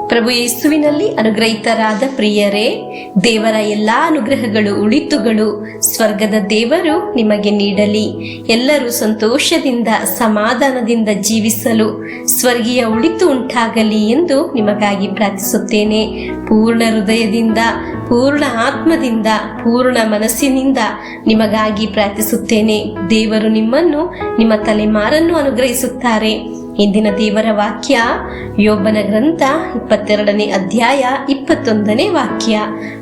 ಪ್ರಭು ಯೇಸುವಿನಲ್ಲಿ ಅನುಗ್ರಹಿತರಾದ ಪ್ರಿಯರೇ, ದೇವರ ಎಲ್ಲಾ ಅನುಗ್ರಹಗಳು ಉಳಿತುಗಳು ಸ್ವರ್ಗದ ದೇವರು ನಿಮಗೆ ನೀಡಲಿ. ಎಲ್ಲರೂ ಸಂತೋಷದಿಂದ ಸಮಾಧಾನದಿಂದ ಜೀವಿಸಲು ಸ್ವರ್ಗೀಯ ಉಳಿತು ಉಂಟಾಗಲಿ ಎಂದು ನಿಮಗಾಗಿ ಪ್ರಾರ್ಥಿಸುತ್ತೇನೆ. ಪೂರ್ಣ ಹೃದಯದಿಂದ, ಪೂರ್ಣ ಆತ್ಮದಿಂದ, ಪೂರ್ಣ ಮನಸ್ಸಿನಿಂದ ನಿಮಗಾಗಿ ಪ್ರಾರ್ಥಿಸುತ್ತೇನೆ. ದೇವರು ನಿಮ್ಮನ್ನು, ನಿಮ್ಮ ತಲೆಮಾರನ್ನು ಅನುಗ್ರಹಿಸುತ್ತಾರೆ. ಇಂದಿನ ದೇವರ ವಾಕ್ಯ ಯೋಬನ ಗ್ರಂಥ 22ನೇ ಅಧ್ಯಾಯ 21ನೇ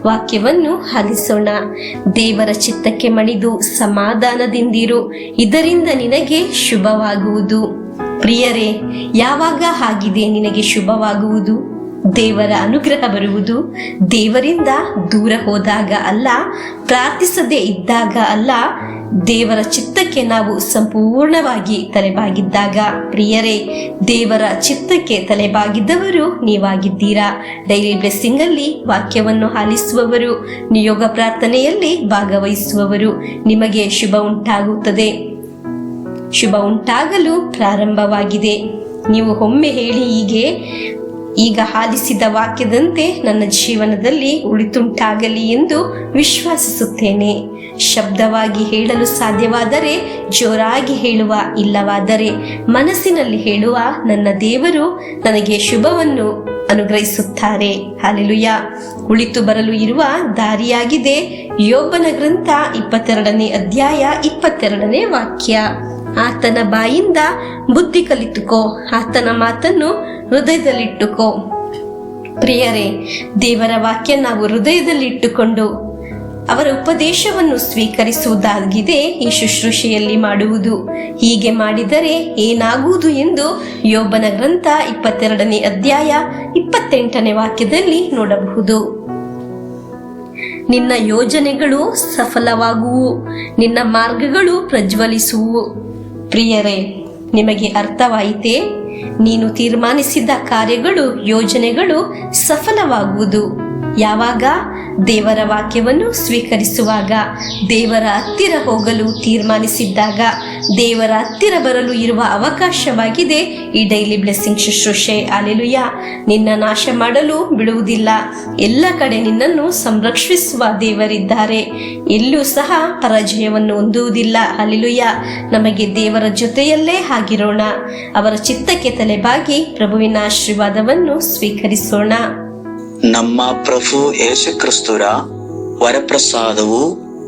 ವಾಕ್ಯವನ್ನು ಆಲಿಸೋಣ. ದೇವರ ಚಿತ್ತಕ್ಕೆ ಮಣಿದು ಸಮಾಧಾನದಿಂದಿರು, ಇದರಿಂದ ನಿನಗೆ ಶುಭವಾಗುವುದು. ಪ್ರಿಯರೇ, ಯಾವಾಗ ಆಗಿದೆ ನಿನಗೆ ಶುಭವಾಗುವುದು? ದೇವರ ಅನುಗ್ರಹ ಬರುವುದು ದೇವರಿಂದ ದೂರ ಹೋದಾಗ ಅಲ್ಲ, ಪ್ರಾರ್ಥಿಸದೇ ಇದ್ದಾಗ ಅಲ್ಲ, ದೇವರ ಚಿತ್ತಕ್ಕೆ ನಾವು ಸಂಪೂರ್ಣವಾಗಿ ತಲೆಬಾಗಿದ್ದಾಗ. ಪ್ರಿಯರೇ, ದೇವರ ಚಿತ್ತಕ್ಕೆ ತಲೆಬಾಗಿದ್ದವರು ನೀವಾಗಿದ್ದೀರಾ. ಡೈಲಿ ಬ್ಲೆಸ್ಸಿಂಗ್ ಅಲ್ಲಿ ವಾಕ್ಯವನ್ನು ಆಲಿಸುವವರು, ನಿಯೋಗ ಪ್ರಾರ್ಥನೆಯಲ್ಲಿ ಭಾಗವಹಿಸುವವರು, ನಿಮಗೆ ಶುಭ ಉಂಟಾಗುತ್ತದೆ. ಶುಭ ಉಂಟಾಗಲು ಪ್ರಾರಂಭವಾಗಿದೆ. ನೀವು ಒಮ್ಮೆ ಹೇಳಿ, ಈಗ ಆಲಿಸಿದ ವಾಕ್ಯದಂತೆ ನನ್ನ ಜೀವನದಲ್ಲಿ ಉಳಿತುಂಟಾಗಲಿ ಎಂದು ವಿಶ್ವಾಸಿಸುತ್ತೇನೆ. ಶಬ್ದವಾಗಿ ಹೇಳಲು ಸಾಧ್ಯವಾದರೆ ಜೋರಾಗಿ ಹೇಳುವ, ಇಲ್ಲವಾದರೆ ಮನಸ್ಸಿನಲ್ಲಿ ಹೇಳುವ, ನನ್ನ ದೇವರು ನನಗೆ ಶುಭವನ್ನು ಅನುಗ್ರಹಿಸುತ್ತಾರೆ. ಹಲ್ಲೆಲೂಯಾ. ಉಳಿತು ಬರಲು ಇರುವ ದಾರಿಯಾಗಿದೆ ಯೋಬನ ಗ್ರಂಥ 22ನೇ ಅಧ್ಯಾಯ 22ನೇ ವಾಕ್ಯ. ಆತನ ಬಾಯಿಂದ ಬುದ್ಧಿ ಕಲಿತುಕೋ, ಆತನ ಮಾತನ್ನು ಹೃದಯದಲ್ಲಿಟ್ಟುಕೋ. ಪ್ರಿಯರೇ, ದೇವರ ವಾಕ್ಯ ನಾವು ಹೃದಯದಲ್ಲಿಟ್ಟುಕೊಂಡು ಅವರ ಉಪದೇಶವನ್ನು ಸ್ವೀಕರಿಸುವುದಾಗಿದೆ ಈ ಶುಶ್ರೂಷೆಯಲ್ಲಿ ಮಾಡುವುದು. ಹೀಗೆ ಮಾಡಿದರೆ ಏನಾಗುವುದು ಎಂದು ಯೋಬನ ಗ್ರಂಥ 22ನೇ ಅಧ್ಯಾಯ 28ನೇ ವಾಕ್ಯದಲ್ಲಿ ನೋಡಬಹುದು. ನಿನ್ನ ಯೋಜನೆಗಳು ಸಫಲವಾಗುವು, ನಿನ್ನ ಮಾರ್ಗಗಳು ಪ್ರಜ್ವಲಿಸುವು. ಪ್ರಿಯರೇ, ನಿಮಗೆ ಅರ್ಥವಾಯಿತೇ? ನೀನು ತೀರ್ಮಾನಿಸಿದ ಕಾರ್ಯಗಳು, ಯೋಜನೆಗಳು ಸಫಲವಾಗುವುದು ಯಾವಾಗ? ದೇವರ ವಾಕ್ಯವನ್ನು ಸ್ವೀಕರಿಸುವಾಗ, ದೇವರ ಹತ್ತಿರ ಹೋಗಲು ತೀರ್ಮಾನಿಸಿದ್ದಾಗ, ದೇವರ ಹತ್ತಿರ ಬರಲು ಇರುವ ಅವಕಾಶವಾಗಿದೆ ಈ ಡೈಲಿ ಬ್ಲೆಸ್ಸಿಂಗ್ ಶುಶ್ರೂಷೆ. ಹಲ್ಲೆಲೂಯಾ. ನಿನ್ನ ನಾಶ ಮಾಡಲು ಬಿಡುವುದಿಲ್ಲ. ಎಲ್ಲ ಕಡೆ ನಿನ್ನನ್ನು ಸಂರಕ್ಷಿಸುವ ದೇವರಿದ್ದಾರೆ. ಎಲ್ಲೂ ಸಹ ಪರಾಜಯವನ್ನು ಹೊಂದುವುದಿಲ್ಲ. ಹಲ್ಲೆಲೂಯಾ. ನಮಗೆ ದೇವರ ಜೊತೆಯಲ್ಲೇ ಆಗಿರೋಣ. ಅವರ ಚಿತ್ತಕ್ಕೆ ತಲೆಬಾಗಿ ಪ್ರಭುವಿನ ಆಶೀರ್ವಾದವನ್ನು ಸ್ವೀಕರಿಸೋಣ. ನಮ್ಮ ಪ್ರಭು ಯೇಸು ಕ್ರಿಸ್ತರ ವರಪ್ರಸಾದವು,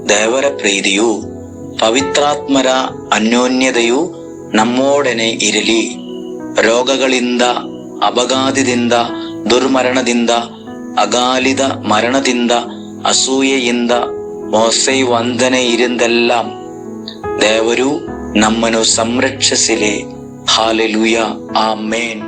ದೇವರ ಪ್ರೀತಿಯು, ಪವಿತ್ರಾತ್ಮರ ಅನ್ಯೋನ್ಯತೆಯು ನಮ್ಮೊಡನೆ ಇರಲಿ. ರೋಗಗಳಿಂದ, ಅಪಘಾತದಿಂದ, ದುರ್ಮರಣದಿಂದ, ಅಗಾಲಿದ ಮರಣದಿಂದ, ಅಸೂಯೆಯಿಂದ, ಮೋಸೆ ವಂದನೆ ಇರಿಂದೆല്ലാം ದೇವರು ನಮ್ಮನ್ನು ಸಂರಕ್ಷಿಸಲಿ. ಹಾಲೆಲೂಯಾ. ಆಮೇನ್.